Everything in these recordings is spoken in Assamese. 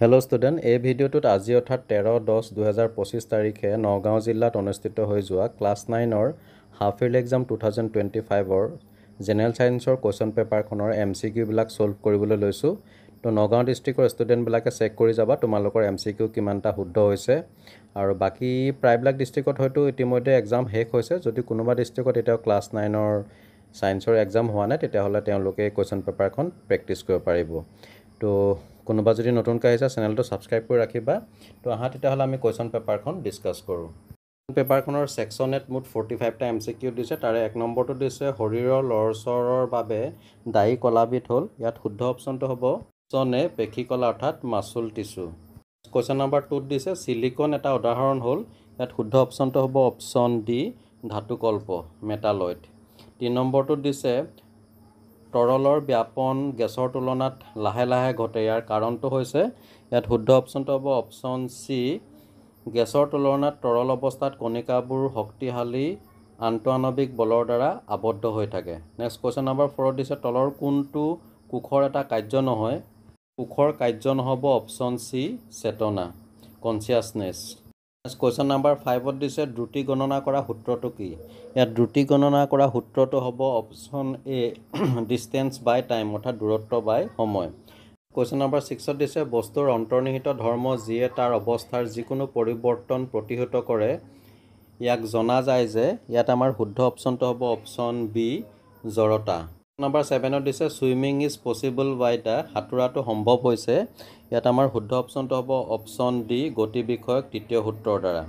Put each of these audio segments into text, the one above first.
হেল্ল' ষ্টুডেণ্ট, এই ভিডিঅ'টোত আজি অৰ্থাৎ 13-10-2025 তাৰিখে নগাঁও জিলাত অনুষ্ঠিত হৈ যোৱা ক্লাছ 9-ৰ হাফ ইয়াৰলি এক্সাম 2025ৰ জেনেৰেল ছায়েন্সৰ কুৱেশ্যন পেপাৰখনৰ MCQবিলাক ছল্ভ কৰিবলৈ লৈছোঁ। তো নগাঁও ডিষ্ট্ৰিক্টৰ ষ্টুডেণ্টবিলাকে চেক কৰি যাবা তোমালোকৰ MCQ কিমানটা শুদ্ধ হৈছে। আৰু বাকী প্ৰায়বিলাক ডিষ্ট্ৰিক্টত হয়তো ইতিমধ্যে এক্সাম শেষ হৈছে। যদি কোনোবা ডিষ্ট্ৰিক্টত এতিয়াও ক্লাছ 9-ৰ ছায়েন্সৰ এক্সাম হোৱা নাই তেতিয়াহ'লে তেওঁলোকে কুৱেশ্যন পেপাৰখন প্ৰেক্টিছ কৰিব পাৰিব। তো কোনোবা যদি নতুনকৈ আহিছে চেনেলটো ছাবস্ক্ৰাইব কৰি ৰাখিবা। তো আহা তেতিয়াহ'লে আমি কুৱেশ্যন পেপাৰখন ডিছকাছ কৰোঁ। পেপাৰখনৰ ছেকশ্যন 8 মুঠ 45টা MCQ দিছে। তাৰে 1 নম্বৰটো দিছে শৰীৰৰ লৰচৰৰ বাবে দায়ী কলাবিধ হ'ল। ইয়াত শুদ্ধ অপশ্যনটো হ'ব অপশ্যন এ পেশী কলা অৰ্থাৎ মাচুল টিচু। কুৱেশ্যন নম্বৰ 2ত দিছে চিলিকন এটা উদাহৰণ হ'ল। ইয়াত শুদ্ধ অপশ্যনটো হ'ব অপশ্যন ডি ধাতুকল্প মেটালয়েড। 3 নম্বৰটোত দিছে তৰলৰ ব্যাপন গেছৰ তুলনাত লাহে লাহে ঘটে, ইয়াৰ কাৰণটো হৈছে ইয়াত শুদ্ধ অপশ্যনটো হ'ব অপশ্যন চি গেছৰ তুলনাত তৰল অৱস্থাত কণিকাবোৰ শক্তিশালী আন্তঃআণৱিক বলৰ দ্বাৰা আবদ্ধ হৈ থাকে। নেক্সট কুৱেশ্যন নম্বৰ 4ত দিছে তলৰ কোনটো কোষৰ এটা কাৰ্য নহয়। কোষৰ কাৰ্য নহ'ব অপশ্যন চি চেতনা কনচিয়াছনেছ। নেক্সট কুৱেশ্যন নম্বৰ 5ত দিছে দ্ৰুতি গণনা কৰা সূত্ৰটো কি। ইয়াত দ্ৰুতি গণনা কৰা সূত্ৰটো হ'ব option A distance by time অৰ্থাৎ দূৰত্ব বাই সময়। কুৱেশ্যন নম্বৰ 6ত দিছে বস্তুৰ অন্তৰ্নিহিত ধৰ্ম যিয়ে তাৰ অৱস্থাৰ যিকোনো পৰিৱৰ্তন প্ৰতিহত কৰে ইয়াক জনা যায় যে। ইয়াত আমাৰ শুদ্ধ অপশ্যনটো হ'ব অপশ্যন বি জড়তা। নম্বৰ 7ত দিছে swimming is possible by the সাঁতোৰাটো সম্ভৱ হৈছে। ইয়াত আমাৰ শুদ্ধ অপশ্যনটো হ'ব অপশ্যন ডি গতি বিষয়ক তৃতীয় সূত্ৰৰ দ্বাৰা।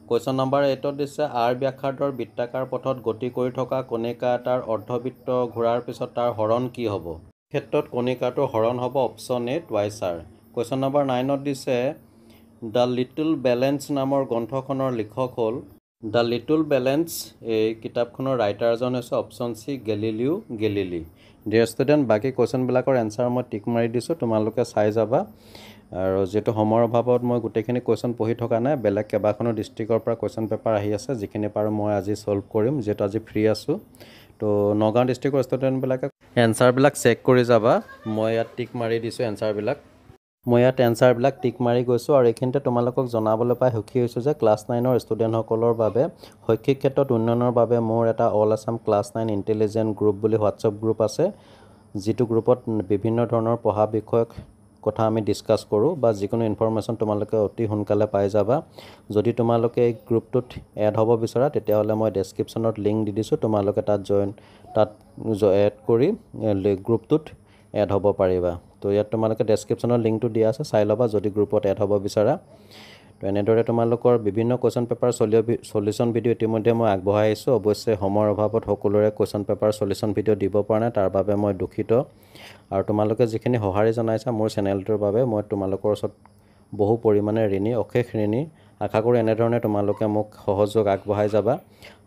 কুৱেশ্যন নম্বৰ 8ত দিছে আৰ ব্যাসাৰ্ধৰ বৃত্তাকাৰ পথত গতি কৰি থকা কণিকা এটাৰ অৰ্ধবৃত্ত ঘূৰাৰ পিছত তাৰ হৰণ কি হ'ব। ক্ষেত্ৰত কণিকাটোৰ হৰণ হ'ব option A twice R. Question number 9ত দিছে দ্য লিটল বেলেঞ্চ নামৰ গ্ৰন্থখনৰ লিখক হ'ল। দ্য লিটল বেলেঞ্চ এই কিতাপখনৰ ৰাইটাৰজন হৈছে option C Galileo Galilee. Dear student, বাকী কুৱেশ্যনবিলাকৰ এনচাৰ মই টিক মাৰি দিছোঁ, তোমালোকে চাই যাবা। আৰু যিহেতু সময়ৰ অভাৱত মই গোটেইখিনি কুৱেশ্যন পঢ়ি থকা নাই, বেলেগ কেইবাখনো ডিষ্ট্ৰিক্টৰ পৰা কুৱেশ্যন পেপাৰ আহি আছে, যিখিনি পাৰোঁ মই আজি ছল্ভ কৰিম যিহেতু আজি ফ্ৰী আছোঁ। তো নগাঁও ডিষ্ট্ৰিক্টৰ ষ্টুডেণ্টবিলাকে এনচাৰবিলাক চেক কৰি যাবা। মই ইয়াত টিক মাৰি দিছোঁ এনচাৰবিলাক। মই ইয়াত এনচাৰবিলাক টিক মাৰি গৈছোঁ আৰু এইখিনিতে তোমালোকক জনাবলৈ পাই সুখী হৈছোঁ যে ক্লাছ 9-ৰ ষ্টুডেণ্টসকলৰ বাবে শৈক্ষিক ক্ষেত্ৰত উন্নয়নৰ বাবে মোৰ এটা all Assam class 9 intelligent group বুলি হোৱাটছআপ গ্ৰুপ আছে, যিটো গ্ৰুপত বিভিন্ন ধৰণৰ পঢ়া বিষয়ক কথা আমি ডিছকাছ কৰোঁ বা যিকোনো ইনফৰমেশ্যন তোমালোকে অতি সোনকালে পাই যাবা। যদি তোমালোকে এই গ্ৰুপটোত এড হ'ব বিচৰা তেতিয়াহ'লে মই ডেছক্ৰিপশ্যনত লিংক দি দিছোঁ, তোমালোকে তাত এড কৰি গ্ৰুপটোত এড হ'ব পাৰিবা। তো ইয়াত তোমালোকে ডেছক্ৰিপশ্যনৰ লিংকটো দিয়া আছে, চাই ল'বা যদি গ্ৰুপত এড হ'ব বিচাৰা। তো এনেদৰে তোমালোকৰ বিভিন্ন কুৱেশ্যন পেপাৰ চলিউশ্যন ভিডিঅ' ইতিমধ্যে মই আগবঢ়াই আহিছোঁ। অৱশ্যে সময়ৰ অভাৱত সকলোৰে কুৱেশ্যন পেপাৰ চলিউশ্যন ভিডিঅ' দিব পৰা নাই, তাৰ বাবে মই দুখিত। আৰু তোমালোকে যিখিনি সঁহাৰি জনাইছা মোৰ চেনেলটোৰ বাবে মই তোমালোকৰ ওচৰত বহু পৰিমাণে ঋণী, অশেষ ঋণী। আশা কৰোঁ এনেধৰণে তোমালোকে মোক সহযোগ আগবঢ়াই যাবা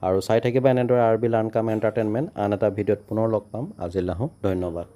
আৰু চাই থাকিবা এনেদৰে আৰ বি লাৰ্ণ কাম এণ্টাৰটেইনমেণ্ট। আন এটা ভিডিঅ'ত পুনৰ লগ পাম। আজিলৈ আহোঁ, ধন্যবাদ।